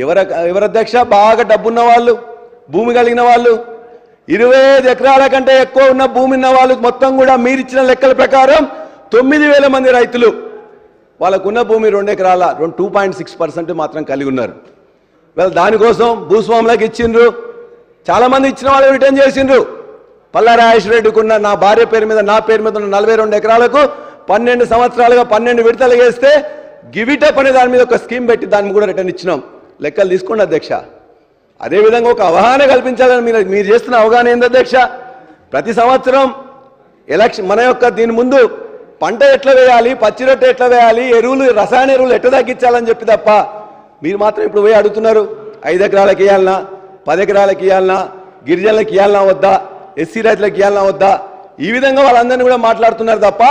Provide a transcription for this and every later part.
ఎవరు అధ్యక్ష? బాగా డబ్బున్న వాళ్ళు, భూమి కలిగిన వాళ్ళు, 25 ఎకరాల కంటే ఎక్కువ ఉన్న భూమి ఉన్న వాళ్ళు మొత్తం కూడా మీరిచ్చిన లెక్కల ప్రకారం 9,000 మంది రైతులు వాళ్ళకున్న భూమి 2 ఎకరాల 2.6% మాత్రం కలిగి ఉన్నారు. వాళ్ళు దానికోసం భూస్వాములకు ఇచ్చిండ్రు. చాలా మంది ఇచ్చిన వాళ్ళు రిటర్న్ చేసిండ్రు. పల్లా రాజేశ్వర రెడ్డికి ఉన్న నా భార్య పేరు మీద నా పేరు మీద ఉన్న 42 ఎకరాలకు 12 సంవత్సరాలుగా 12 విడతలు వేస్తే గివిటప్ అనే దాని మీద ఒక స్కీమ్ పెట్టి దాన్ని కూడా రిటర్న్ ఇచ్చినాం. లెక్కలు తీసుకోండి అధ్యక్ష. అదేవిధంగా ఒక అవగాహన కల్పించాలని మీరు చేస్తున్న అవగాహన ఏంది అధ్యక్ష? ప్రతి సంవత్సరం ఎలక్షన్ మన యొక్క దీని ముందు పంట ఎట్లా వేయాలి, పచ్చి రొట్టె ఎట్లా వేయాలి, ఎరువులు రసాయన ఎరువులు ఎట్లా తగ్గించాలని చెప్పి తప్ప మీరు మాత్రం ఇప్పుడు పోయి అడుగుతున్నారు 5 ఎకరాలకు ఇవ్వాలన్నా, 10 ఎకరాలకు ఇవ్వాలన్నా, గిరిజనులకు ఇవ్వాలన్నా వద్దా, ఎస్సీ రైతులకు ఇవ్వాలన్నా వద్దా, ఈ విధంగా వాళ్ళందరినీ కూడా మాట్లాడుతున్నారు తప్ప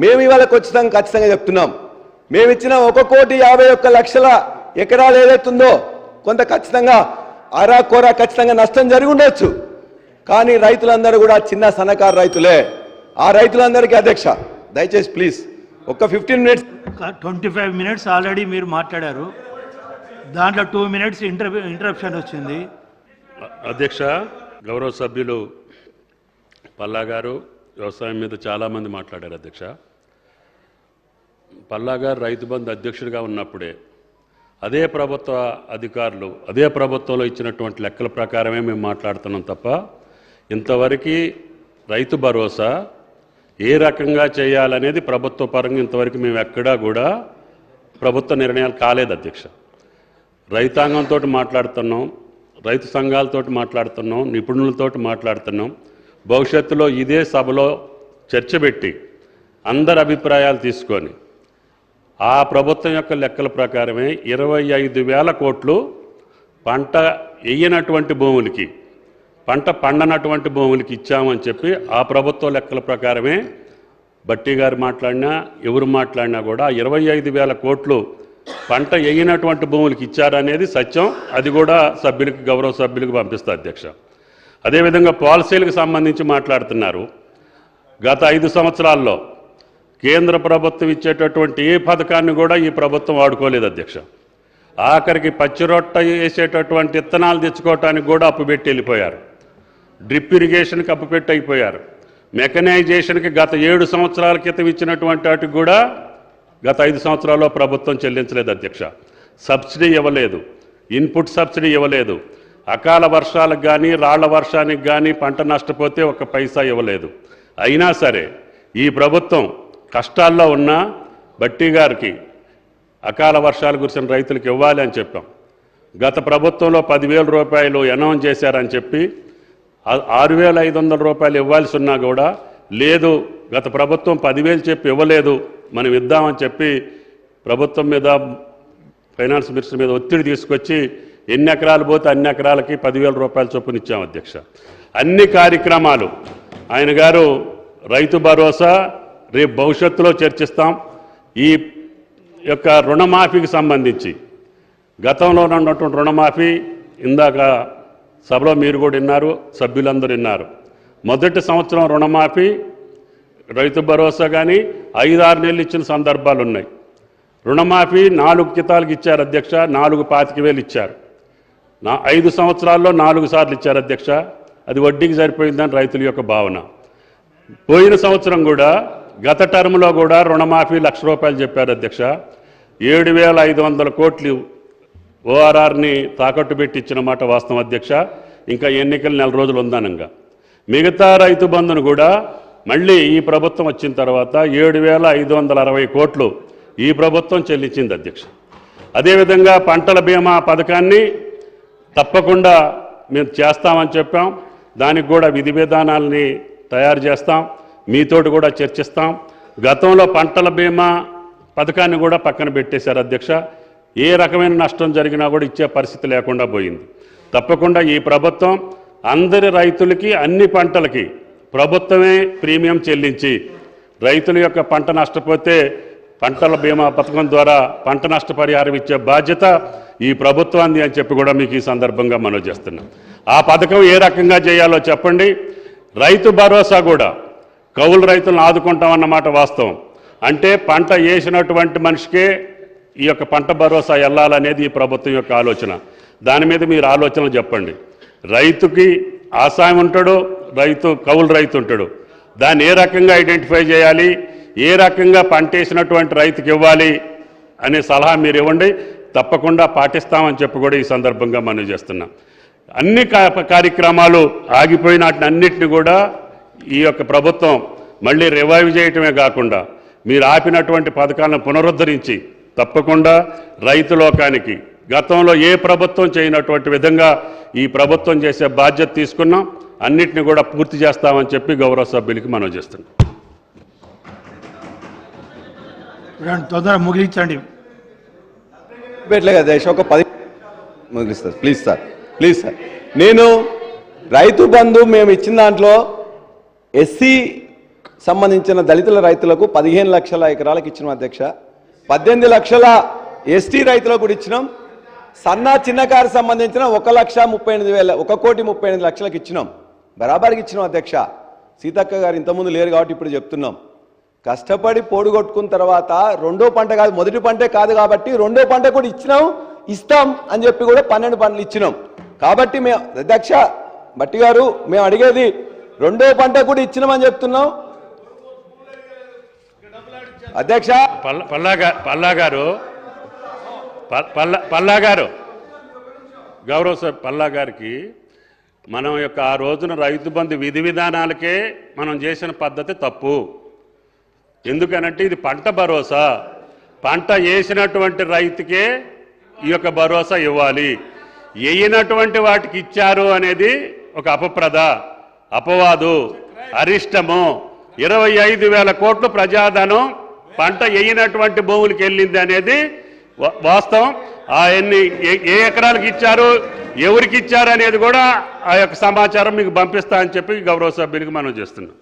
మేము ఇవాళ ఖచ్చితంగా చెప్తున్నాం. మేము ఇచ్చిన 1,51,00,000 ఎకరాలు ఏదైతుందో కొంత ఖచ్చితంగా అరాకొరా ఖచ్చితంగా నష్టం జరిగి ఉండొచ్చు. కానీ రైతులందరూ కూడా చిన్న సన్నకారు రైతులే. ఆ రైతులందరికీ అధ్యక్ష దయచేసి ప్లీజ్ ఒక 15 మినిట్స్ 25 మినిట్స్ ఆల్రెడీ మీరు మాట్లాడారు. దాంట్లో 2 మినిట్స్ ఇంటరప్షన్ వచ్చింది. అధ్యక్ష, గౌరవ సభ్యులు పల్లా గారు వ్యవసాయం మీద చాలామంది మాట్లాడారు. అధ్యక్ష, పల్లా గారు రైతు బంధు అధ్యక్షుడిగా ఉన్నప్పుడే అదే ప్రభుత్వ అధికారులు అదే ప్రభుత్వంలో ఇచ్చినటువంటి లెక్కల ప్రకారమే మేము మాట్లాడుతున్నాం తప్ప ఇంతవరకు రైతు భరోసా ఏ రకంగా చేయాలనేది ప్రభుత్వ పరంగా ఇంతవరకు మేము ఎక్కడా కూడా ప్రభుత్వ నిర్ణయాలు కాలేదు. అధ్యక్ష, రైతాంగంతో మాట్లాడుతున్నాం, రైతు సంఘాలతో మాట్లాడుతున్నాం, నిపుణులతో మాట్లాడుతున్నాం. భవిష్యత్తులో ఇదే సభలో చర్చ పెట్టి అందరి అభిప్రాయాలు తీసుకొని ఆ ప్రభుత్వం యొక్క లెక్కల ప్రకారమే 25,000 కోట్లు పంట వేయనటువంటి భూములకి, పంట పండనటువంటి భూములకి ఇచ్చామని చెప్పి ఆ ప్రభుత్వ లెక్కల ప్రకారమే బట్టి గారు మాట్లాడినా ఎవరు మాట్లాడినా కూడా 25,000 కోట్లు పంట వేయనటువంటి భూములకి ఇచ్చారనేది సత్యం. అది కూడా సభ్యులకి గౌరవ సభ్యులకు పంపిస్తా అధ్యక్ష. అదేవిధంగా పాలసీలకు సంబంధించి మాట్లాడుతున్నారు. గత 5 సంవత్సరాల్లో కేంద్ర ప్రభుత్వం ఇచ్చేటటువంటి ఏ పథకాన్ని కూడా ఈ ప్రభుత్వం వాడుకోలేదు అధ్యక్ష. ఆఖరికి పచ్చి రొట్ట వేసేటటువంటి విత్తనాలు తెచ్చుకోవటానికి కూడా అప్పు పెట్టి వెళ్ళిపోయారు. డ్రిప్ ఇరిగేషన్కి అప్పు పెట్టి అయిపోయారు. మెకనైజేషన్కి గత 7 సంవత్సరాల క్రితం ఇచ్చినటువంటి వాటికి కూడా గత 5 సంవత్సరాల్లో ప్రభుత్వం చెల్లించలేదు అధ్యక్ష. సబ్సిడీ ఇవ్వలేదు, ఇన్పుట్ సబ్సిడీ ఇవ్వలేదు. అకాల వర్షాలకు కానీ రాళ్ల వర్షానికి కానీ పంట నష్టపోతే 1 పైసా ఇవ్వలేదు. అయినా సరే ఈ ప్రభుత్వం కష్టాల్లో ఉన్న బట్టి గారికి అకాల వర్షాలు కురిసిన రైతులకు ఇవ్వాలి అని చెప్పాం. గత ప్రభుత్వంలో 10,000 రూపాయలు అనౌన్స్ చేశారని చెప్పి 6,500 రూపాయలు ఇవ్వాల్సి ఉన్నా కూడా లేదు, గత ప్రభుత్వం 10,000 చెప్పి ఇవ్వలేదు, మనం ఇద్దామని చెప్పి ప్రభుత్వం మీద ఫైనాన్స్ మినిస్టర్ మీద ఒత్తిడి తీసుకొచ్చి ఎన్ని ఎకరాలు పోతే అన్ని ఎకరాలకి 10,000 రూపాయల చొప్పున ఇచ్చాం అధ్యక్ష. అన్ని కార్యక్రమాలు ఆయన గారు రైతు భరోసా రేపు భవిష్యత్తులో చర్చిస్తాం. ఈ యొక్క రుణమాఫీకి సంబంధించి గతంలో ఉన్నటువంటి రుణమాఫీ ఇందాక సభలో మీరు కూడా విన్నారు, సభ్యులందరూ విన్నారు. మొదటి సంవత్సరం రుణమాఫీ రైతు భరోసా కానీ 5-6 నెలలు ఇచ్చిన సందర్భాలు ఉన్నాయి. రుణమాఫీ 4 కితాలకు ఇచ్చారు అధ్యక్ష, 4,25,000 ఇచ్చారు. 5 సంవత్సరాల్లో 4 సార్లు ఇచ్చారు అధ్యక్ష. అది వడ్డీకి సరిపోయిందని రైతుల యొక్క భావన. పోయిన సంవత్సరం కూడా గత టర్మ్లో కూడా రుణమాఫీ 1,00,000 రూపాయలు చెప్పారు అధ్యక్ష. 7,500 కోట్లు ఓఆర్ఆర్ని తాకట్టు పెట్టి ఇచ్చిన మాట వాస్తవం అధ్యక్ష. ఇంకా ఎన్నికలు 4 రోజులు ఉందనంగా మిగతా రైతు బంధును కూడా మళ్ళీ ఈ ప్రభుత్వం వచ్చిన తర్వాత 7,560 కోట్లు ఈ ప్రభుత్వం చెల్లించింది అధ్యక్ష. అదేవిధంగా పంటల బీమా పథకాన్ని తప్పకుండా మేము చేస్తామని చెప్పాం. దానికి కూడా విధి విధానాలని తయారు చేస్తాం, మీతోటి కూడా చర్చిస్తాం. గతంలో పంటల బీమా పథకాన్ని కూడా పక్కన పెట్టేశారు అధ్యక్ష. ఏ రకమైన నష్టం జరిగినా కూడా ఇచ్చే పరిస్థితి లేకుండా పోయింది. తప్పకుండా ఈ ప్రభుత్వం అందరి రైతులకి అన్ని పంటలకి ప్రభుత్వమే ప్రీమియం చెల్లించి రైతుల యొక్క పంట నష్టపోతే పంటల బీమా పథకం ద్వారా పంట నష్టపరిహారం ఇచ్చే బాధ్యత ఈ ప్రభుత్వాన్ని అని చెప్పి కూడా మీకు ఈ సందర్భంగా మనవి చేస్తున్నాం. ఆ పథకం ఏ రకంగా చేయాలో చెప్పండి. రైతు భరోసా కూడా కౌలు రైతులను ఆదుకుంటామన్నమాట వాస్తవం. అంటే పంట వేసినటువంటి మనిషికే ఈ యొక్క పంట భరోసా వెళ్ళాలనేది ఈ ప్రభుత్వం యొక్క ఆలోచన. దాని మీద మీరు ఆలోచనలు చెప్పండి. రైతుకి ఆసాయం ఉంటాడు, కౌలు రైతు ఉంటాడు. దాన్ని ఏ రకంగా ఐడెంటిఫై చేయాలి, ఏ రకంగా పంట వేసినటువంటి రైతుకి ఇవ్వాలి అనే సలహా మీరు ఇవ్వండి. తప్పకుండా పాటిస్తామని చెప్పి కూడా ఈ సందర్భంగా మనం చేస్తున్నాం. అన్ని కార్యక్రమాలు ఆగిపోయిన వాటిని అన్నింటినీ కూడా ఈ యొక్క ప్రభుత్వం మళ్ళీ రివైవ్ చేయటమే కాకుండా మీరు ఆపినటువంటి పథకాలను పునరుద్ధరించి తప్పకుండా రైతు లోకానికి గతంలో ఏ ప్రభుత్వం చేయనటువంటి విధంగా ఈ ప్రభుత్వం చేసే బాధ్యత తీసుకున్నాం. అన్నిటిని కూడా పూర్తి చేస్తామని చెప్పి గౌరవ సభ్యులకి మనం చేస్తున్నాం. తొందరగా ముగించండి. పెట్టలే కదా ఒక 10 ముగిస్తారు. ప్లీజ్ సార్ నేను రైతు బంధు మేము ఇచ్చిన దాంట్లో ఎస్సీ సంబంధించిన దళితుల రైతులకు 15 లక్షల ఎకరాలకు ఇచ్చినాం అధ్యక్ష. 18 లక్షల ఎస్టీ రైతులకు కూడా ఇచ్చినాం. సన్న చిన్నకారు సంబంధించిన 1,38,000 లక్షలకు ఇచ్చినాం. బరాబర్కి ఇచ్చినాం అధ్యక్ష. సీతక్క గారు ఇంతకుముందు లేరు కాబట్టి ఇప్పుడు చెప్తున్నాం. కష్టపడి పోడుగొట్టుకున్న తర్వాత రెండో పంట కాదు, మొదటి పంటే కాదు కాబట్టి రెండో పంట కూడా ఇస్తాం అని చెప్పి కూడా 12 పంటలు ఇచ్చినాం. కాబట్టి మేము అధ్యక్ష భట్టి గారు మేము అడిగేది రెండో పంట కూడా ఇచ్చినామని చెప్తున్నాం అధ్యక్ష. పల్లా గారు గౌరవ పల్లా గారికి మనం యొక్క ఆ రోజున రైతు బంధు విధి విధానాలకే మనం చేసిన పద్ధతి తప్పు. ఎందుకనంటే ఇది పంట భరోసా, పంట వేసినటువంటి రైతుకే ఈ యొక్క భరోసా ఇవ్వాలి. వేయనటువంటి వాటికి ఇచ్చారు అనేది ఒక అపవాదు, అరిష్టము. 25,000 కోట్లు ప్రజాధనం పంట వేయనటువంటి భూములకి వెళ్ళింది అనేది వాస్తవం. ఏ ఎకరాలకు ఇచ్చారు, ఎవరికి ఇచ్చారు అనేది కూడా ఆ యొక్క సమాచారం మీకు పంపిస్తా అని చెప్పి గౌరవ సభ్యులకి మనం చేస్తున్నాం.